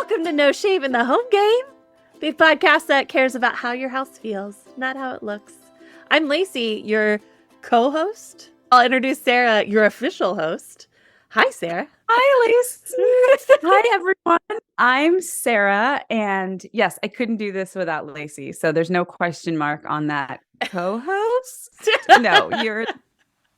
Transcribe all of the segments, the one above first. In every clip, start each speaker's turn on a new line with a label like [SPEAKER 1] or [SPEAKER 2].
[SPEAKER 1] Welcome to No Shame in the Home Game, the podcast that cares about how your house feels, not how it looks. I'm Lacey, your co-host. I'll introduce Sarah, your official host. Hi, Sarah.
[SPEAKER 2] Hi, Lacey. Hi, everyone. I'm Sarah, and yes, I couldn't do this without Lacey, so there's no question mark on that. Co-host?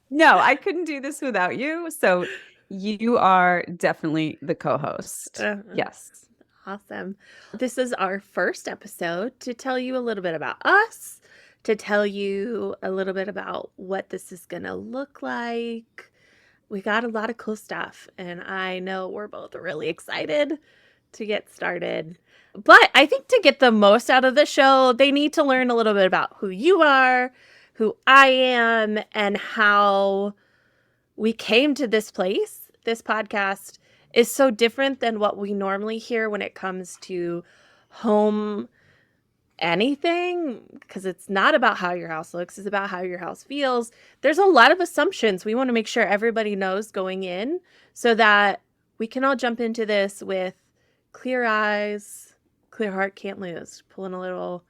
[SPEAKER 2] No, I couldn't do this without you, so you are definitely the co-host. Yes.
[SPEAKER 1] Awesome. This is our first episode to tell you a little bit about us, to tell you a little bit about what this is going to look like. We got a lot of cool stuff, and I know we're both really excited to get started. But I think to get the most out of the show, they need to learn a little bit about who you are, who I am, and how we came to this place. This podcast is so different than what we normally hear when it comes to home anything, because it's not about how your house looks, it's about how your house feels. There's a lot of assumptions we want to make sure everybody knows going in so that we can all jump into this with clear eyes, clear heart, can't lose. Pulling a little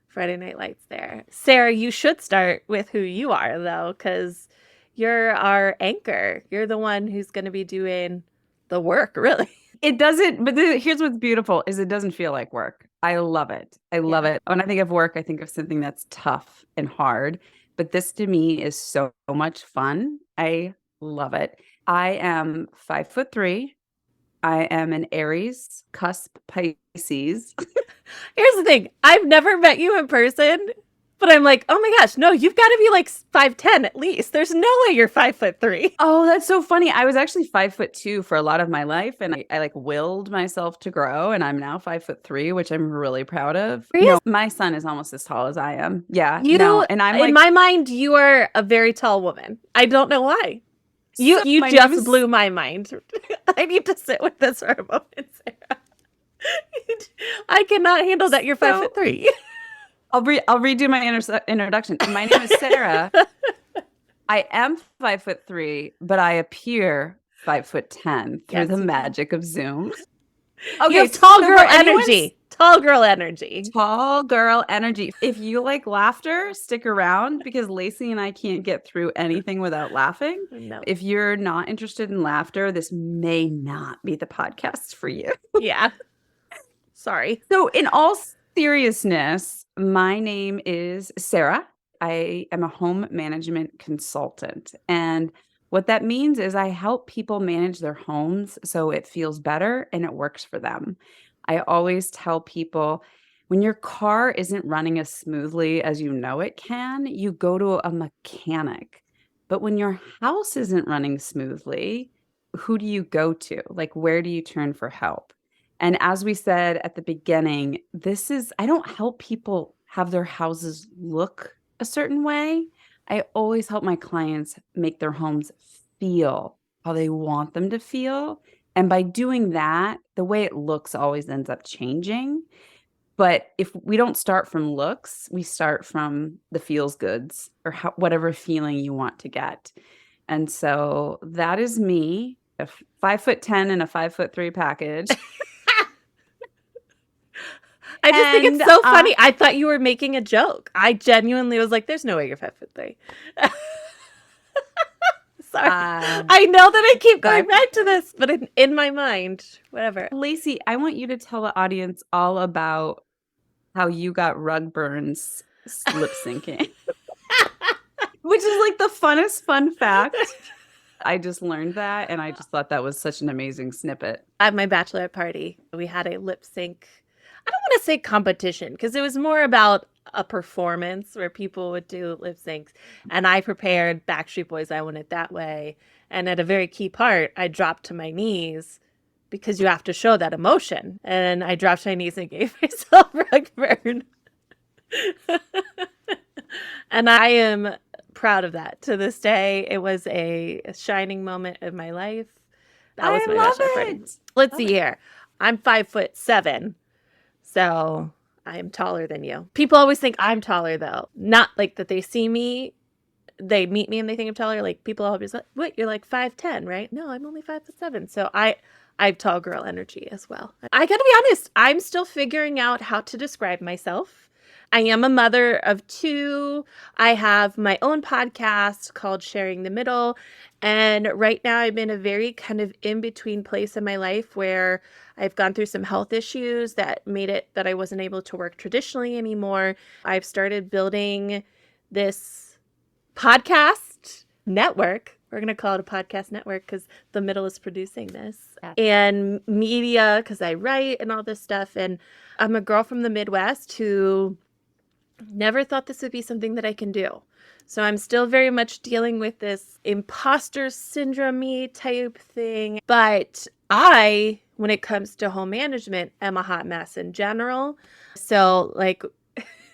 [SPEAKER 1] Friday Night Lights there. Sarah, you should start with who you are, though, because you're our anchor. You're the one who's going to be doing the work, really.
[SPEAKER 2] It doesn't, but here's what's beautiful is it doesn't feel like work. I love it. I love it. When I think of work, I think of something that's tough and hard, but this to me is so much fun. I love it. I am 5'3". I am an Aries, cusp Pisces.
[SPEAKER 1] Here's the thing. I've never met you in person, but I'm like, oh my gosh, no, you've got to be like 5'10" at least. There's no way you're 5'3".
[SPEAKER 2] Oh, that's so funny. I was actually 5'2" for a lot of my life, and I like willed myself to grow, and I'm now 5'3", which I'm really proud of.
[SPEAKER 1] Really?
[SPEAKER 2] No, my son is almost as tall as I am. Yeah,
[SPEAKER 1] and I'm like, in my mind, you are a very tall woman. I don't know why. You just blew my mind. I need to sit with this for a moment, Sarah. I cannot handle that you're 5'3".
[SPEAKER 2] I'll redo my introduction. My name is Sarah. I am 5'3", but I appear 5'10" through the magic of Zoom.
[SPEAKER 1] Okay, tall girl energy. Tall girl energy.
[SPEAKER 2] Tall girl energy. If you like laughter, stick around because Lacey and I can't get through anything without laughing.
[SPEAKER 1] No.
[SPEAKER 2] If you're not interested in laughter, this may not be the podcast for you.
[SPEAKER 1] Yeah. Sorry.
[SPEAKER 2] So in all seriousness, my name is Sarah. I am a home management consultant. And what that means is I help people manage their homes so it feels better and it works for them. I always tell people when your car isn't running as smoothly as you know it can, you go to a mechanic. But when your house isn't running smoothly, who do you go to? Like, where do you turn for help? And as we said at the beginning, I don't help people have their houses look a certain way. I always help my clients make their homes feel how they want them to feel. And by doing that, the way it looks always ends up changing. But if we don't start from looks, we start from the feels goods or whatever feeling you want to get. And so that is me, a 5'10" and a 5'3" package.
[SPEAKER 1] I just think it's so funny. I thought you were making a joke. I genuinely was like, there's no way you're 5'3". Sorry. I know that I keep going back to this, but in my mind, whatever.
[SPEAKER 2] Lacey, I want you to tell the audience all about how you got rug burns lip syncing, which is like the funnest fun fact. I just learned that, and I just thought that was such an amazing snippet.
[SPEAKER 1] At my bachelorette party, we had a lip sync. I don't want to say competition because it was more about a performance where people would do lip syncs. And I prepared Backstreet Boys, I Want It That Way. And at a very key part, I dropped to my knees because you have to show that emotion. And I dropped to my knees and gave myself rug burn. And I am proud of that to this day. It was a shining moment of my life. That was my bachelorette party. Let's see here. I'm 5'7". So I am taller than you. People always think I'm taller, though. Not like that they see me, they meet me and they think I'm taller. Like people always like, what, you're like 5'10", right? No, I'm only 5'7". So I have tall girl energy as well. I gotta be honest, I'm still figuring out how to describe myself. I am a mother of two. I have my own podcast called Sharing the Middle. And right now, I'm in a very kind of in between place in my life where I've gone through some health issues that made it that I wasn't able to work traditionally anymore. I've started building this podcast network. We're going to call it a podcast network because the middle is producing this
[SPEAKER 2] Yeah.
[SPEAKER 1] and media because I write and all this stuff. And I'm a girl from the Midwest who never thought this would be something that I can do. So I'm still very much dealing with this imposter syndrome type thing. But I, when it comes to home management, am a hot mess in general. So, like,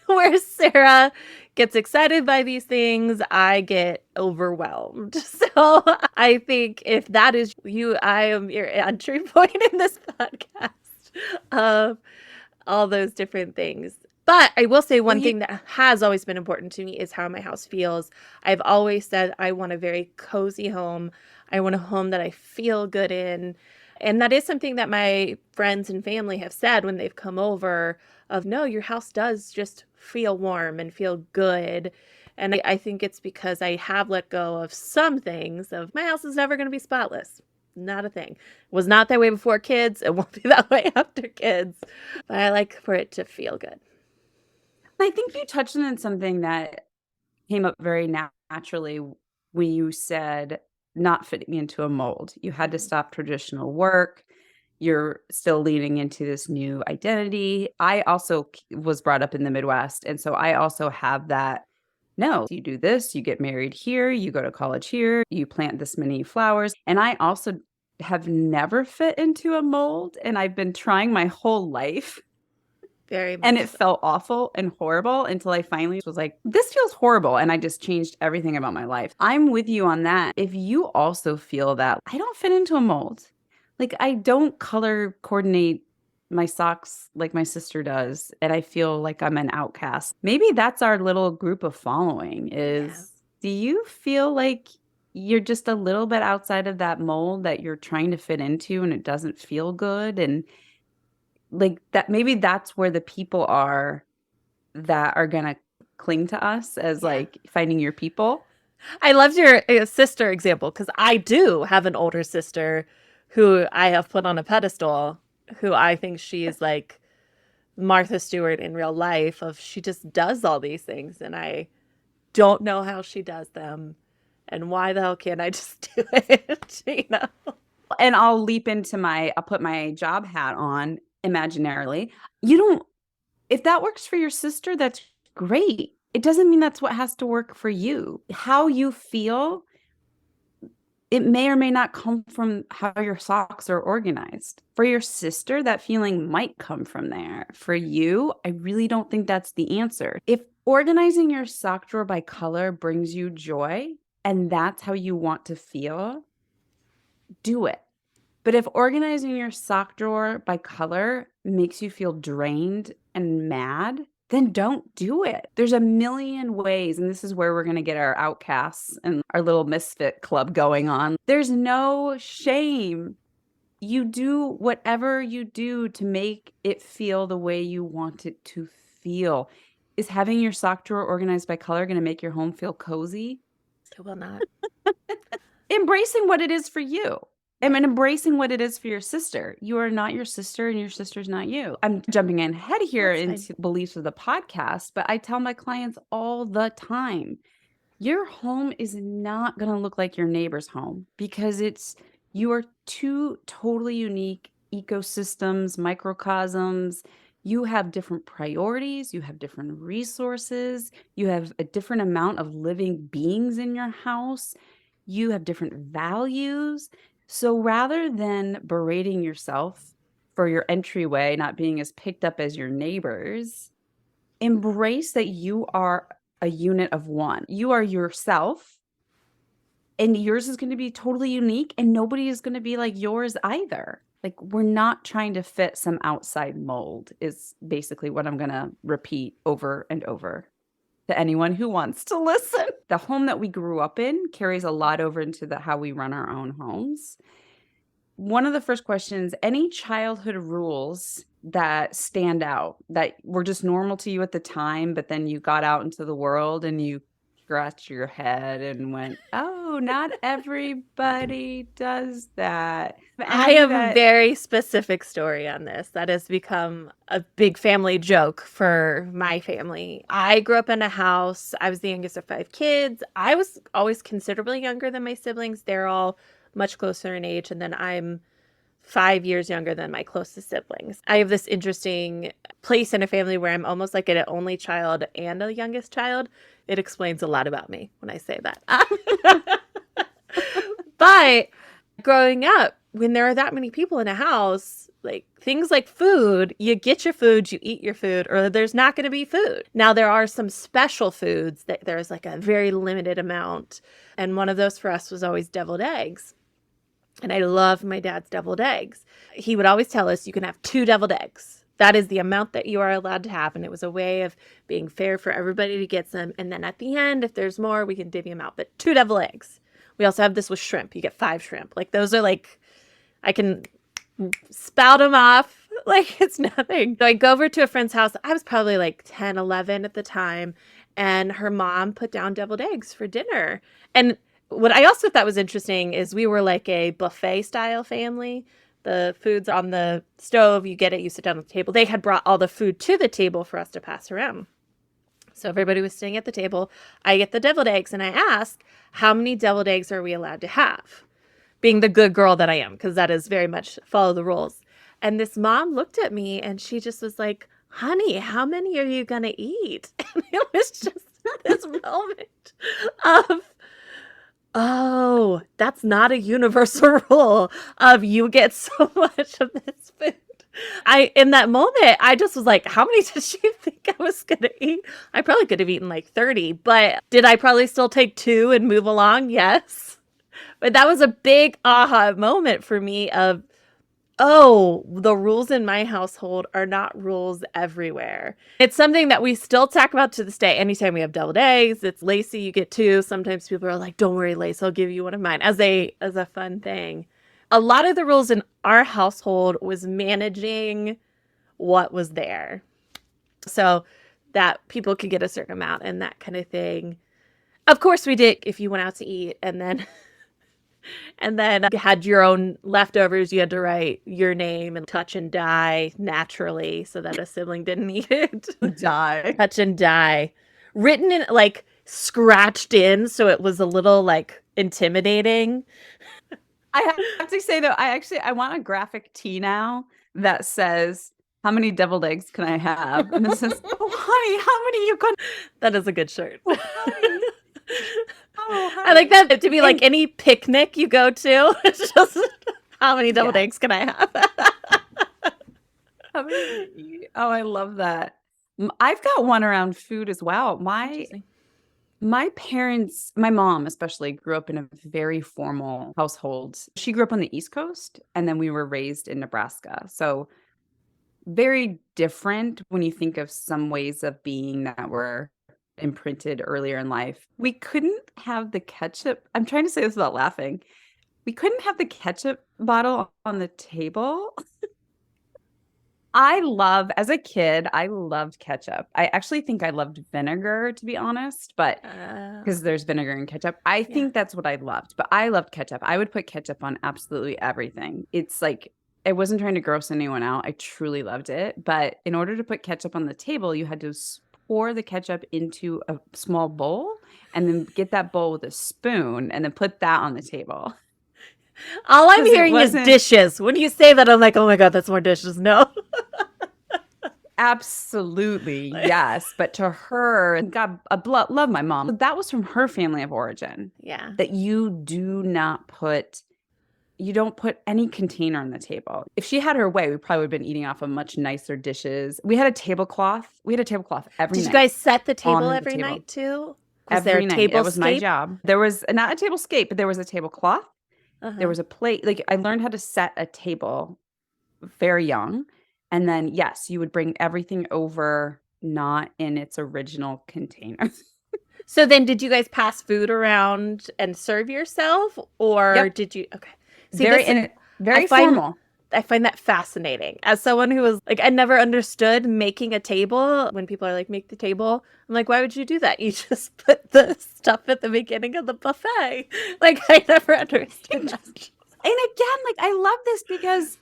[SPEAKER 1] where Sarah gets excited by these things, I get overwhelmed. So I think if that is you, I am your entry point in this podcast of all those different things. But I will say
[SPEAKER 2] Well,
[SPEAKER 1] one
[SPEAKER 2] you
[SPEAKER 1] thing that has always been important to me is how my house feels. I've always said I want a very cozy home. I want a home that I feel good in. And that is something that my friends and family have said when they've come over of no, your house does just feel warm and feel good. And I think it's because I have let go of some things of my house is never going to be spotless. Not a thing. Was not that way before kids. It won't be that way after kids. But I like for it to feel good.
[SPEAKER 2] I think you touched on something that came up very naturally when you said not fitting into a mold. You had to
[SPEAKER 1] Mhm.
[SPEAKER 2] stop traditional work. You're still leaning into this new identity. I also was brought up in the Midwest. And so I also have that. No, you do this, you get married here, you go to college here, you plant this many flowers. And I also have never fit into a mold. And I've been trying my whole life
[SPEAKER 1] Very
[SPEAKER 2] and
[SPEAKER 1] much
[SPEAKER 2] it
[SPEAKER 1] so.
[SPEAKER 2] felt awful and horrible until I finally was like, this feels horrible. And I just changed everything about my life. I'm with you on that. If you also feel that I don't fit into a mold, like I don't color coordinate my socks like my sister does, and I feel like I'm an outcast. Maybe that's our little group of following
[SPEAKER 1] Yeah.
[SPEAKER 2] is do you feel like you're just a little bit outside of that mold that you're trying to fit into and it doesn't feel good? And like that maybe that's where the people are that are gonna cling to us as,
[SPEAKER 1] Yeah.
[SPEAKER 2] like, finding your people.
[SPEAKER 1] I loved your sister example because I do have an older sister who I have put on a pedestal who I think she is like Martha Stewart in real life of she just does all these things and I don't know how she does them and why the hell can't I just do it, you know?
[SPEAKER 2] And I'll put my job hat on imaginarily. You don't if that works for your sister, that's great. It doesn't mean that's what has to work for you. How you feel, it may or may not come from how your socks are organized. For your sister, that feeling might come from there. For you, I really don't think that's the answer. If organizing your sock drawer by color brings you joy and that's how you want to feel, do it. But if organizing your sock drawer by color makes you feel drained and mad, then don't do it. There's a million ways, and this is where we're going to get our outcasts and our little misfit club going on. There's no shame. You do whatever you do to make it feel the way you want it to feel. Is having your sock drawer organized by color going to make your home feel cozy?
[SPEAKER 1] It will not.
[SPEAKER 2] Embracing what it is for you.
[SPEAKER 1] Yeah,
[SPEAKER 2] And embracing what it is for your sister. You are not your sister and your sister's not you. I'm jumping in ahead here
[SPEAKER 1] that's fine.
[SPEAKER 2] into beliefs of the podcast, but I tell my clients all the time, your home is not going to look like your neighbor's home because you are two totally unique ecosystems, microcosms. You have different priorities, you have different resources, you have a different amount of living beings in your house, you have different values. So rather than berating yourself for your entryway not being as picked up as your neighbors, embrace that you are a unit of one. You are yourself, and yours is going to be totally unique, and nobody is going to be like yours either. Like, we're not trying to fit some outside mold, is basically what I'm going to repeat over and over to anyone who wants to listen. The home that we grew up in carries a lot over into how we run our own homes. one of the first questions, any childhood rules that stand out that were just normal to you at the time, but then you got out into the world and you scratched your head and went, "Oh, not everybody does that."
[SPEAKER 1] I
[SPEAKER 2] Any
[SPEAKER 1] have a
[SPEAKER 2] that
[SPEAKER 1] very specific story on this that has become a big family joke for my family. I grew up in a house. I was the youngest of 5 kids. I was always considerably younger than my siblings. They're all much closer in age. And then I'm 5 years younger than my closest siblings. I have this interesting place in a family where I'm almost like an only child and a youngest child. It explains a lot about me when I say that. But growing up, when there are that many people in a house, like things like food, you get your food, you eat your food, or there's not going to be food. Now, there are some special foods that there's like a very limited amount. And one of those for us was always deviled eggs. And I love my dad's deviled eggs. He would always tell us you can have 2 deviled eggs. That is the amount that you are allowed to have. And it was a way of being fair for everybody to get some. And then at the end, if there's more, we can divvy them out. But 2 deviled eggs. We also have this with shrimp. You get 5 shrimp. Like those are like, I can spout them off like it's nothing. So I go over to a friend's house. I was probably like 10, 11 at the time. And her mom put down deviled eggs for dinner. And what I also thought was interesting is we were like a buffet style family. The food's on the stove, you get it, you sit down at the table. They had brought all the food to the table for us to pass around. So everybody was sitting at the table. I get the deviled eggs and I ask, how many deviled eggs are we allowed to have? Being the good girl that I am, because that is very much follow the rules. And this mom looked at me and she just was like, honey, how many are you going to eat? And it was just this moment of, oh, that's not a universal rule of you get so much of this food. In that moment, I just was like, how many did she think I was going to eat? I probably could have eaten like 30, but did I probably still take 2 and move along? Yes. But that was a big aha moment for me of, oh, the rules in my household are not rules everywhere. It's something that we still talk about to this day. Anytime we have deviled eggs, it's Lacey, you get 2. Sometimes people are like, don't worry, Lacey, I'll give you one of mine as a fun thing. A lot of the rules in our household was managing what was there. So that people could get a certain amount and that kind of thing. Of course we did if you went out to eat and then you had your own leftovers, you had to write your name and touch and die naturally so that a sibling didn't eat it.
[SPEAKER 2] die.
[SPEAKER 1] Touch and die. Written in, like, scratched in, so it was a little, like, intimidating.
[SPEAKER 2] I have to say though, I want a graphic tee now that says, "How many deviled eggs can I have?" And it says, "Oh, honey, how many you gonna
[SPEAKER 1] That is a good shirt.
[SPEAKER 2] oh, honey, oh,
[SPEAKER 1] I like
[SPEAKER 2] honey."
[SPEAKER 1] that to be like
[SPEAKER 2] And
[SPEAKER 1] any picnic you go to. It's just, how many deviled
[SPEAKER 2] yeah,
[SPEAKER 1] eggs can I have?
[SPEAKER 2] how many oh, I love that. I've got one around food as well.
[SPEAKER 1] Interesting.
[SPEAKER 2] My mom especially grew up in a very formal household. She grew up on the East Coast, and then we were raised in Nebraska. So very different when you think of some ways of being that were imprinted earlier in life. We couldn't have the ketchup. I'm trying to say this without laughing. We couldn't have the ketchup bottle on the table. As a kid, I loved ketchup. I actually think I loved vinegar, to be honest, but
[SPEAKER 1] Uh,
[SPEAKER 2] because there's vinegar in ketchup. I
[SPEAKER 1] yeah.
[SPEAKER 2] think that's what I loved, but I loved ketchup. I would put ketchup on absolutely everything. It's like I wasn't trying to gross anyone out. I truly loved it, but in order to put ketchup on the table, you had to pour the ketchup into a small bowl and then get that bowl with a spoon and then put that on the table
[SPEAKER 1] All I'm
[SPEAKER 2] because it
[SPEAKER 1] hearing is
[SPEAKER 2] wasn't
[SPEAKER 1] dishes. When you say that, I'm like, oh my God, that's more dishes. No.
[SPEAKER 2] absolutely yes, but to her, and God, love my mom. That was from her family of origin
[SPEAKER 1] Yeah.
[SPEAKER 2] that you don't put any container on the table. If she had her way, we probably would have been eating off of much nicer dishes. We had a tablecloth. We had a tablecloth every
[SPEAKER 1] Did you
[SPEAKER 2] night
[SPEAKER 1] guys set the table
[SPEAKER 2] on the
[SPEAKER 1] every
[SPEAKER 2] table.
[SPEAKER 1] night too? Was there a
[SPEAKER 2] Every night. That was my
[SPEAKER 1] tablescape?
[SPEAKER 2] job. There was not a table scape, but there was a tablecloth. There
[SPEAKER 1] Uh-huh.
[SPEAKER 2] was a plate. Like I learned how to set a table very young. And then, yes, you would bring everything over not in its original container.
[SPEAKER 1] So then did you guys pass food around and serve yourself or
[SPEAKER 2] Yep.
[SPEAKER 1] did you okay. See
[SPEAKER 2] Very
[SPEAKER 1] this
[SPEAKER 2] in it.
[SPEAKER 1] I
[SPEAKER 2] Very
[SPEAKER 1] find
[SPEAKER 2] formal.
[SPEAKER 1] I find that fascinating. As someone who was like, I never understood making a table. When people are like, make the table, I'm like, why would you do that? You just put the stuff at the beginning of the buffet. Like, I never understood that.
[SPEAKER 2] And again, like I love this because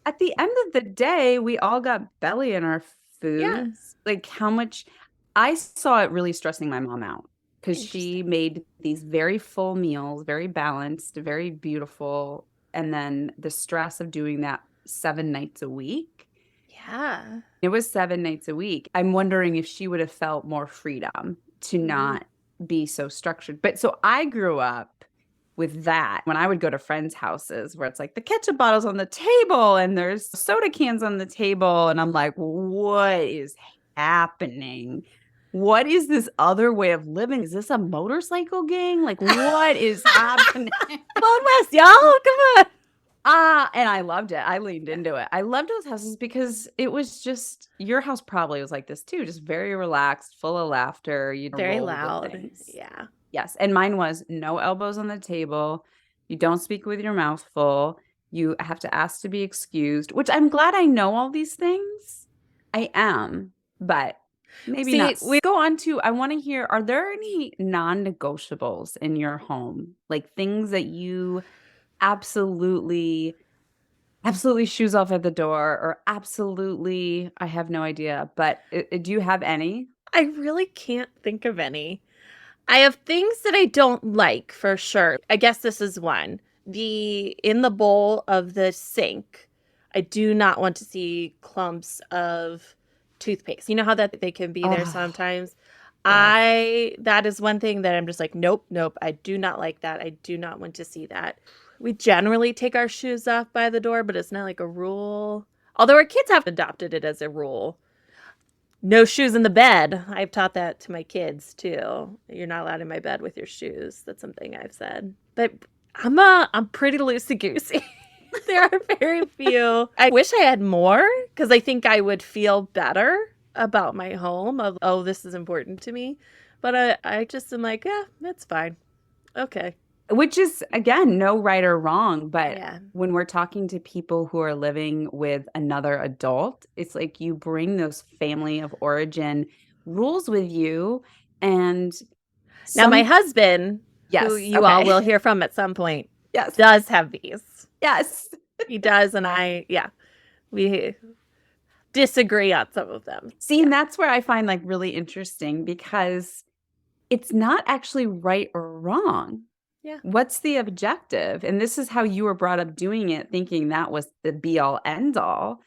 [SPEAKER 2] at the end of the day, we all got belly in our
[SPEAKER 1] Yeah.
[SPEAKER 2] foods. Like how much I saw it really stressing my mom out because she
[SPEAKER 1] Interesting.
[SPEAKER 2] made these very full meals, very balanced, very beautiful. And then the stress of doing that 7 nights a week.
[SPEAKER 1] Yeah.
[SPEAKER 2] It was 7 nights a week. I'm wondering if she would have felt more freedom to
[SPEAKER 1] Mhm.
[SPEAKER 2] not be so structured. But so I grew up with that when I would go to friends' houses where it's like the ketchup bottles on the table and there's soda cans on the table. And I'm like, what is happening? What is this other way of living? Is this a motorcycle gang? Like, what is happening?
[SPEAKER 1] Come on, West, y'all. Come on.
[SPEAKER 2] And I loved it. I leaned
[SPEAKER 1] Yeah.
[SPEAKER 2] into it. I loved those houses because it was just your house probably was like this too, just very relaxed, full of laughter. You'd
[SPEAKER 1] Very
[SPEAKER 2] roll with
[SPEAKER 1] loud.
[SPEAKER 2] things.
[SPEAKER 1] Yeah.
[SPEAKER 2] Yes. And mine was no elbows on the table. You don't speak with your mouth full. You have to ask to be excused, which I'm glad I know all these things. I am, but maybe
[SPEAKER 1] See,
[SPEAKER 2] not.
[SPEAKER 1] we
[SPEAKER 2] Go on to, I want to hear, are there any non-negotiables in your home? Like things that you absolutely shoes off at the door or absolutely I have no idea, but do you have any?
[SPEAKER 1] I really can't think of any. I have things that I don't like for sure. I guess this is one. The in the bowl of the sink, I do not want to see clumps of toothpaste. You know how that they can be there
[SPEAKER 2] Oh,
[SPEAKER 1] sometimes?
[SPEAKER 2] yes.
[SPEAKER 1] I that is one thing that I'm just like, nope, nope. I do not like that. I do not want to see that. We generally take our shoes off by the door, but it's not like a rule. Although our kids have adopted it as a rule. No shoes in the bed. I've taught that to my kids too. You're not allowed in my bed with your shoes. That's something I've said. But I'm pretty loosey goosey. There are very few. I wish I had more because I think I would feel better about my home of, oh, this is important to me. But I just am like, yeah, that's fine. Okay.
[SPEAKER 2] Which is again, no right or wrong, but
[SPEAKER 1] Yeah.
[SPEAKER 2] when we're talking to people who are living with another adult, it's like you bring those family of origin rules with you and
[SPEAKER 1] Now my
[SPEAKER 2] some
[SPEAKER 1] husband, who
[SPEAKER 2] yes,
[SPEAKER 1] you all
[SPEAKER 2] okay.
[SPEAKER 1] will hear from at some point,
[SPEAKER 2] Yes.
[SPEAKER 1] does have these.
[SPEAKER 2] Yes.
[SPEAKER 1] He does, and yeah, we disagree on some of them.
[SPEAKER 2] See,
[SPEAKER 1] Yeah.
[SPEAKER 2] and that's where I find like really interesting because it's not actually right or wrong.
[SPEAKER 1] Yeah.
[SPEAKER 2] What's the objective? And this is how you were brought up doing it, thinking that was the be all end all.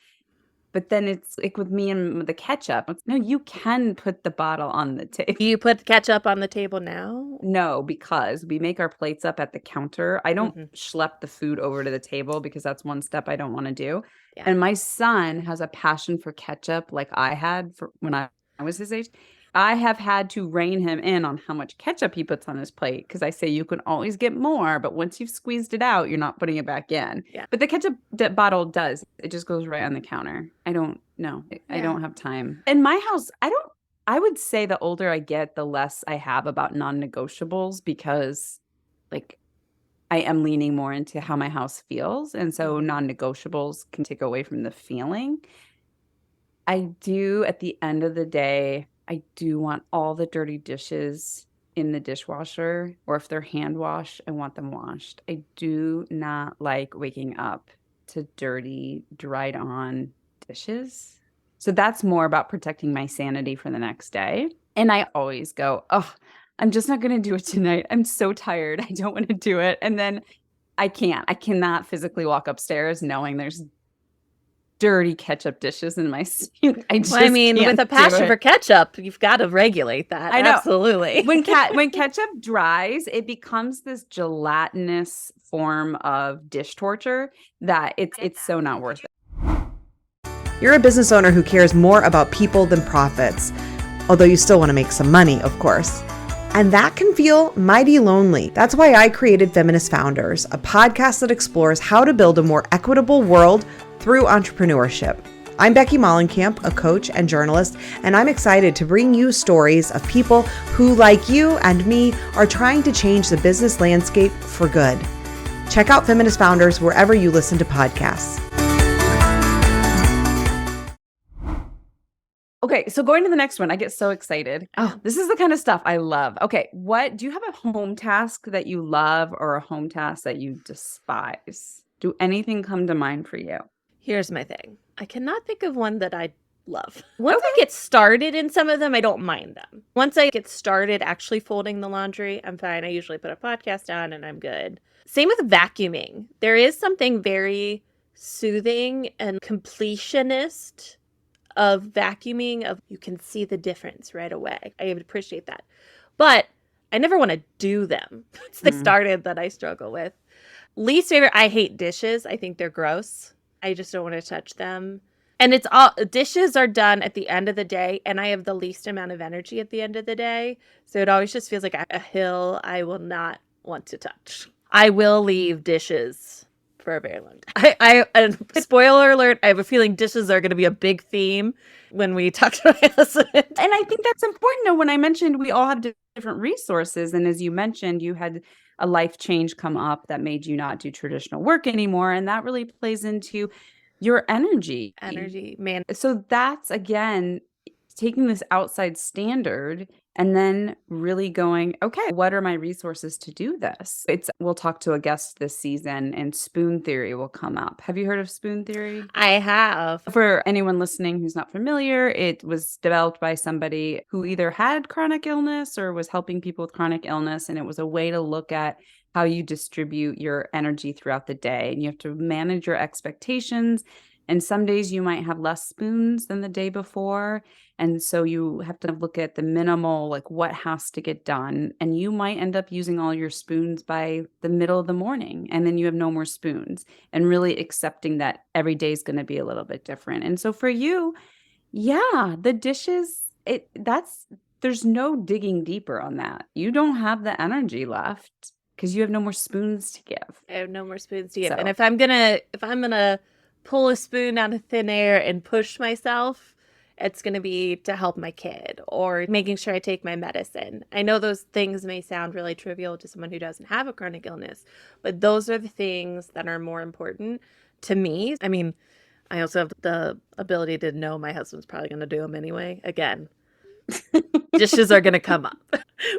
[SPEAKER 2] But then it's like with me and the ketchup. It's, no, you can put the bottle on the table.
[SPEAKER 1] Do you put ketchup on the table now?
[SPEAKER 2] No, because we make our plates up at the counter. I don't
[SPEAKER 1] Mhm.
[SPEAKER 2] schlep the food over to the table because that's one step I don't want to do.
[SPEAKER 1] Yeah.
[SPEAKER 2] And my son has a passion for ketchup like I had for when I was his age. I have had to rein him in on how much ketchup he puts on his plate because I say you can always get more, but once you've squeezed it out, you're not putting it back in.
[SPEAKER 1] Yeah.
[SPEAKER 2] But the ketchup bottle does. It just goes right on the counter. I don't know. I
[SPEAKER 1] Yeah.
[SPEAKER 2] don't have time. In my house, I would say the older I get, the less I have about non-negotiables because like I am leaning more into how my house feels. And so
[SPEAKER 1] Mhm.
[SPEAKER 2] non-negotiables can take away from the feeling. I do at the end of the day, I do want all the dirty dishes in the dishwasher, or if they're hand washed, I want them washed. I do not like waking up to dirty, dried on dishes. So that's more about protecting my sanity for the next day. And I always go, oh, I'm just not going to do it tonight. I'm so tired. I don't want to do it. And then I can't. I cannot physically walk upstairs knowing there's dirty ketchup dishes in my sink. I
[SPEAKER 1] Well, I
[SPEAKER 2] just
[SPEAKER 1] mean, with
[SPEAKER 2] can't
[SPEAKER 1] a
[SPEAKER 2] do
[SPEAKER 1] passion for
[SPEAKER 2] it.
[SPEAKER 1] ketchup, you've got to regulate that.
[SPEAKER 2] I know.
[SPEAKER 1] Absolutely.
[SPEAKER 2] When ketchup dries, it becomes this gelatinous form of dish torture that it's so not worth it.
[SPEAKER 3] You're a business owner who cares more about people than profits, although you still want to make some money, of course. And that can feel mighty lonely. That's why I created Feminist Founders, a podcast that explores how to build a more equitable world through entrepreneurship. I'm Becky Mollenkamp, a coach and journalist, and I'm excited to bring you stories of people who, like you and me, are trying to change the business landscape for good. Check out Feminist Founders wherever you listen to podcasts.
[SPEAKER 2] Okay, so going to the next one, I get so excited. Oh, this is the kind of stuff I love. Okay, what do you have a home task that you love or a home task that you despise? Do anything come to mind for you?
[SPEAKER 1] Here's my thing. I cannot think of one that I love. Once I get started in some of them, I don't mind them. Once I get started actually folding the laundry, I'm fine. I usually put a podcast on and I'm good. Same with vacuuming. There is something very soothing and completionist of vacuuming, of you can see the difference right away. I would appreciate that. But I never want to do them. It's the started that I struggle with. Least favorite, I hate dishes. I think they're gross. I just don't want to touch them. And it's all dishes are done at the end of the day, and I have the least amount of energy at the end of the day. So it always just feels like a hill I will not want to touch. I will leave dishes for a very long time. And spoiler alert, I have a feeling dishes are going to be a big theme when we talk to my husband.
[SPEAKER 2] And I think that's important. Though, when I mentioned we all have different resources, and as you mentioned, you had a life change come up that made you not do traditional work anymore, and that really plays into your energy.
[SPEAKER 1] Man.
[SPEAKER 2] So that's, again, taking this outside standard and then really going, okay, what are my resources to do this? We'll talk to a guest this season and spoon theory will come up. Have you heard of spoon theory?
[SPEAKER 1] I have.
[SPEAKER 2] For anyone listening who's not familiar, it was developed by somebody who either had chronic illness or was helping people with chronic illness. And it was a way to look at how you distribute your energy throughout the day. And you have to manage your expectations. And some days you might have less spoons than the day before. And so you have to look at the minimal, like what has to get done. And you might end up using all your spoons by the middle of the morning. And then you have no more spoons. And really accepting that every day is going to be a little bit different. And so for you, yeah, the dishes, there's no digging deeper on that. You don't have the energy left because you have no more spoons to give.
[SPEAKER 1] I have no more spoons to give.
[SPEAKER 2] So.
[SPEAKER 1] And if I'm gonna pull a spoon out of thin air and push myself, it's going to be to help my kid or making sure I take my medicine. I know those things may sound really trivial to someone who doesn't have a chronic illness, but those are the things that are more important to me. I mean, I also have the ability to know my husband's probably going to do them anyway. Again, dishes are going to come up.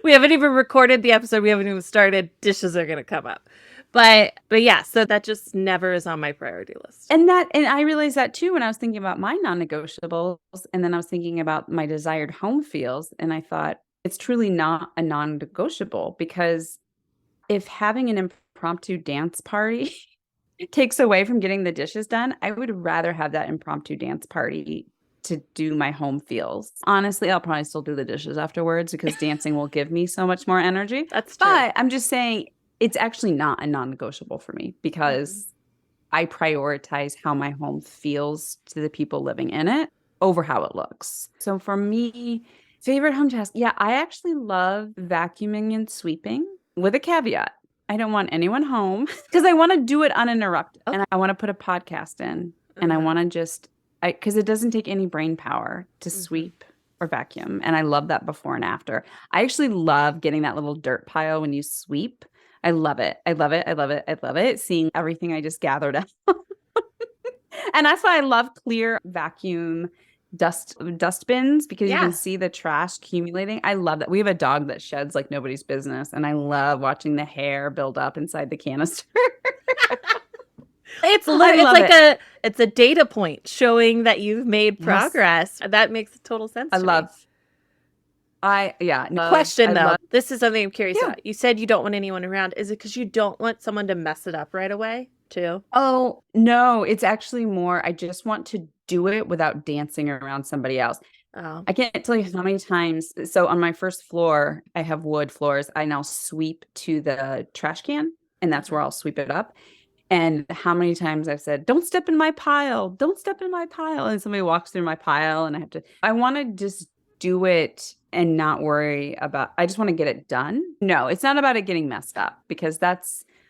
[SPEAKER 1] We haven't even recorded the episode. We haven't even started. Dishes are going to come up. But yeah, so that just never is on my priority list.
[SPEAKER 2] And I realized that too when I was thinking about my non-negotiables, and then I was thinking about my desired home feels, and I thought it's truly not a non-negotiable, because if having an impromptu dance party takes away from getting the dishes done, I would rather have that impromptu dance party to do my home feels. Honestly, I'll probably still do the dishes afterwards because dancing will give me so much more energy.
[SPEAKER 1] That's true.
[SPEAKER 2] But I'm just saying, it's actually not a non-negotiable for me because I prioritize how my home feels to the people living in it over how it looks. So for me, favorite home task, yeah, I actually love vacuuming and sweeping with a caveat. I don't want anyone home because I want to do it uninterrupted. And I want to put a podcast in and I want to just, because it doesn't take any brain power to sweep or vacuum. And I love that before and after. I actually love getting that little dirt pile when you sweep. I love it. I love it. I love it. I love it. Seeing everything I just gathered up. And that's why I love clear vacuum dust bins, because you can see the trash accumulating. I love that. We have a dog that sheds like nobody's business. And I love watching the hair build up inside the canister.
[SPEAKER 1] It's a data point showing that you've made progress. Yes. That makes total sense. Question though. This is something I'm curious about. You said you don't want anyone around. Is it because you don't want someone to mess it up right away too?
[SPEAKER 2] Oh, no, it's actually more, I just want to do it without dancing around somebody else.
[SPEAKER 1] Oh.
[SPEAKER 2] I can't tell you how many times. So on my first floor, I have wood floors. I now sweep to the trash can, and that's where I'll sweep it up. And how many times I've said, don't step in my pile. Don't step in my pile. And somebody walks through my pile and I want to just do it and not worry about, I just want to get it done. No, it's not about it getting messed up, because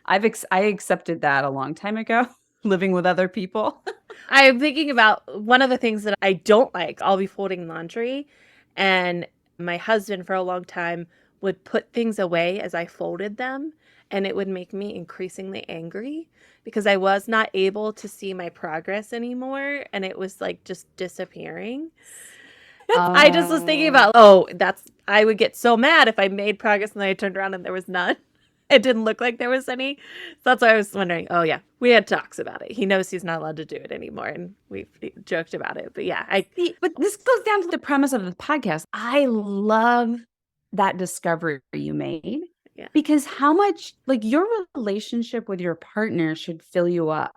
[SPEAKER 2] I accepted that a long time ago, living with other people.
[SPEAKER 1] I'm thinking about one of the things that I don't like. I'll be folding laundry, and my husband for a long time would put things away as I folded them. and it would make me increasingly angry because I was not able to see my progress anymore, and it was like just disappearing. I just was thinking about, I would get so mad if I made progress and then I turned around and there was none. It didn't look like there was any. So that's why I was wondering, oh, yeah, we had talks about it. He knows he's not allowed to do it anymore, and we've joked about it. But yeah,
[SPEAKER 2] But this goes down to the premise of the podcast. I love that discovery you made
[SPEAKER 1] yeah,
[SPEAKER 2] because how much, like, your relationship with your partner should fill you up.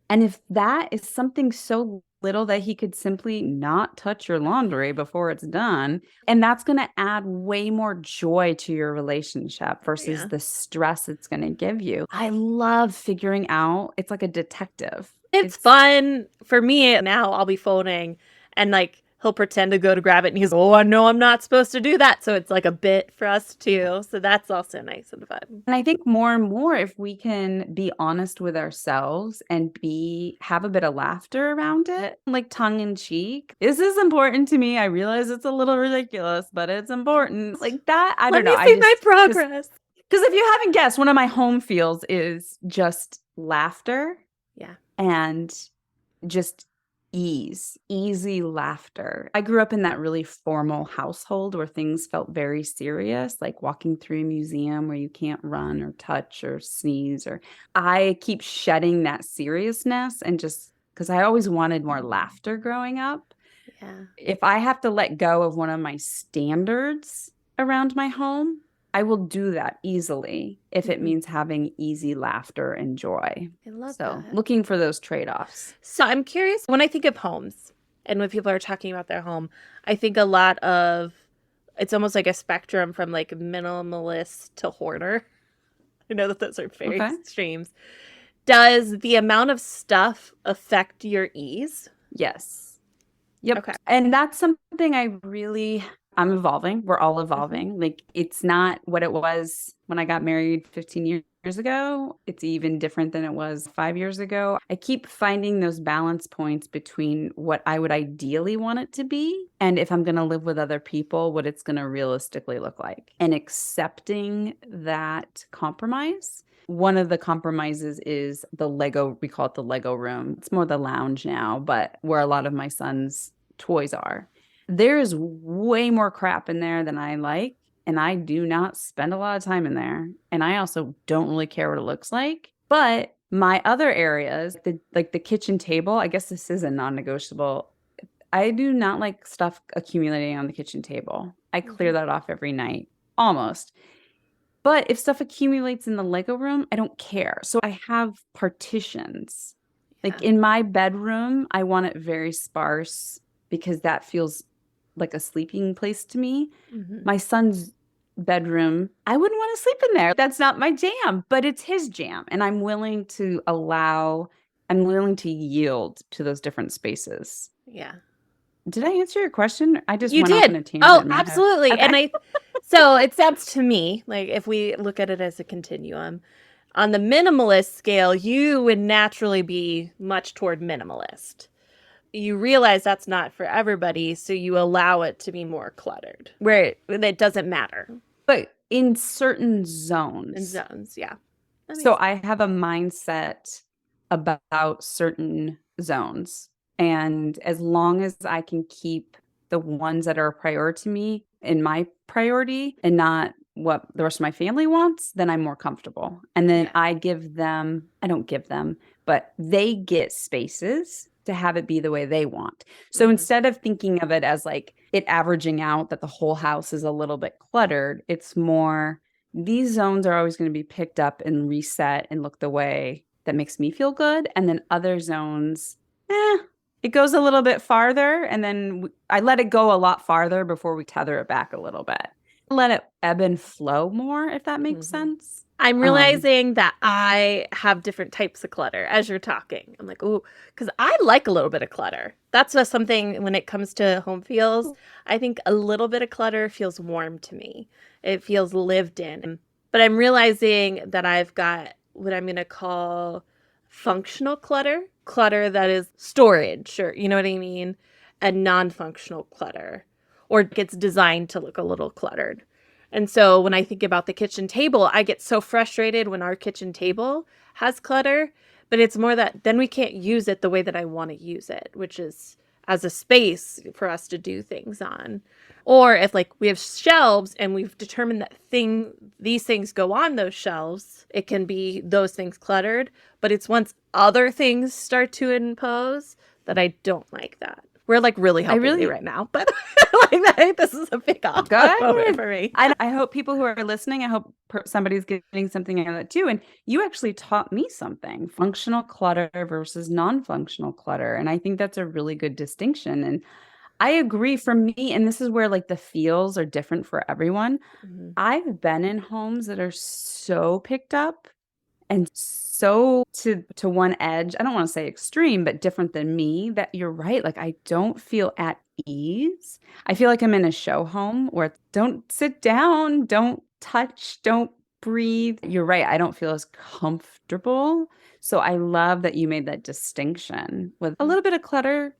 [SPEAKER 2] And if that is something so little that he could simply not touch your laundry before it's done, and that's going to add way more joy to your relationship versus
[SPEAKER 1] yeah.
[SPEAKER 2] the stress it's going to give you. I love figuring out, it's like a detective.
[SPEAKER 1] It's fun for me. Now I'll be folding and like he'll pretend to go to grab it and he's, oh, I know I'm not supposed to do that. So it's like a bit for us too. So that's also nice and fun.
[SPEAKER 2] And I think more and more, if we can be honest with ourselves and have a bit of laughter around it, like tongue in cheek. This is important to me. I realize it's a little ridiculous, but it's important. Like that, I don't know.
[SPEAKER 1] Let me see my progress.
[SPEAKER 2] Because if you haven't guessed, one of my home feels is just laughter.
[SPEAKER 1] Yeah.
[SPEAKER 2] And just easy laughter. I grew up in that really formal household where things felt very serious, like walking through a museum where you can't run or touch or sneeze. Or I keep shedding that seriousness and just because I always wanted more laughter growing up.
[SPEAKER 1] Yeah.
[SPEAKER 2] If I have to let go of one of my standards around my home, I will do that easily if it means having easy laughter and joy.
[SPEAKER 1] I love
[SPEAKER 2] So
[SPEAKER 1] that.
[SPEAKER 2] looking for those trade-offs.
[SPEAKER 1] So I'm curious, when I think of homes and when people are talking about their home, I think a lot of, it's almost like a spectrum from like minimalist to hoarder. I know that those are very extremes. Does the amount of stuff affect your ease?
[SPEAKER 2] Yes. Yep.
[SPEAKER 1] Okay.
[SPEAKER 2] And that's something I'm evolving. We're all evolving. Like it's not what it was when I got married 15 years ago. It's even different than it was 5 years ago. I keep finding those balance points between what I would ideally want it to be and if I'm going to live with other people, what it's going to realistically look like and accepting that compromise. One of the compromises is we call it the Lego room. It's more the lounge now, but where a lot of my son's toys are. There is way more crap in there than I like, and I do not spend a lot of time in there. And I also don't really care what it looks like. But my other areas, like the kitchen table, I guess this is a non-negotiable. I do not like stuff accumulating on the kitchen table. I clear that off every night, almost. But if stuff accumulates in the Lego room, I don't care. So I have partitions. Like in my bedroom, I want it very sparse because that feels like a sleeping place to me. My son's bedroom, I wouldn't want to sleep in there. That's not my jam, but it's his jam. And I'm willing to yield to those different spaces.
[SPEAKER 1] Yeah.
[SPEAKER 2] Did I answer your question? I just
[SPEAKER 1] You
[SPEAKER 2] went
[SPEAKER 1] did.
[SPEAKER 2] off on a tangent.
[SPEAKER 1] Oh, absolutely.
[SPEAKER 2] Okay.
[SPEAKER 1] And so it sounds to me like if we look at it as a continuum, on the minimalist scale, you would naturally be much toward minimalist. You realize that's not for everybody, so you allow it to be more cluttered, where it doesn't matter.
[SPEAKER 2] But in certain zones.
[SPEAKER 1] In zones, yeah.
[SPEAKER 2] So I have a mindset about certain zones. And as long as I can keep the ones that are a priority to me in my priority and not what the rest of my family wants, then I'm more comfortable. And then I don't give them, but they get spaces to have it be the way they want. So instead of thinking of it as like it averaging out that the whole house is a little bit cluttered, it's more these zones are always going to be picked up and reset and look the way that makes me feel good. And then other zones, it goes a little bit farther. And then I let it go a lot farther before we tether it back a little bit. Let it ebb and flow more, if that makes sense.
[SPEAKER 1] I'm realizing that I have different types of clutter as you're talking. I'm like, ooh, because I like a little bit of clutter. That's just something when it comes to home feels. I think a little bit of clutter feels warm to me. It feels lived in. But I'm realizing that I've got what I'm going to call functional clutter that is storage, or you know what I mean, and non-functional clutter, or gets designed to look a little cluttered. And so when I think about the kitchen table, I get so frustrated when our kitchen table has clutter, but it's more that then we can't use it the way that I want to use it, which is as a space for us to do things on. Or if like we have shelves and we've determined that these things go on those shelves, it can be those things cluttered, but it's once other things start to impose that I don't like that. We're like really
[SPEAKER 2] I
[SPEAKER 1] helping me
[SPEAKER 2] really
[SPEAKER 1] right now, but like this is a big aha moment
[SPEAKER 2] good.
[SPEAKER 1] for me.
[SPEAKER 2] I hope people who are listening, I hope somebody's getting something out of that too. And you actually taught me something, functional clutter versus non-functional clutter. And I think that's a really good distinction. And I agree for me, and this is where like the feels are different for everyone.
[SPEAKER 1] Mhm.
[SPEAKER 2] I've been in homes that are so picked up and so to one edge. I don't want to say extreme, but different than me, that you're right. Like I don't feel at ease. I feel like I'm in a show home where it's, don't sit down, don't touch, don't breathe. You're right. I don't feel as comfortable. So I love that you made that distinction. With a little bit of clutter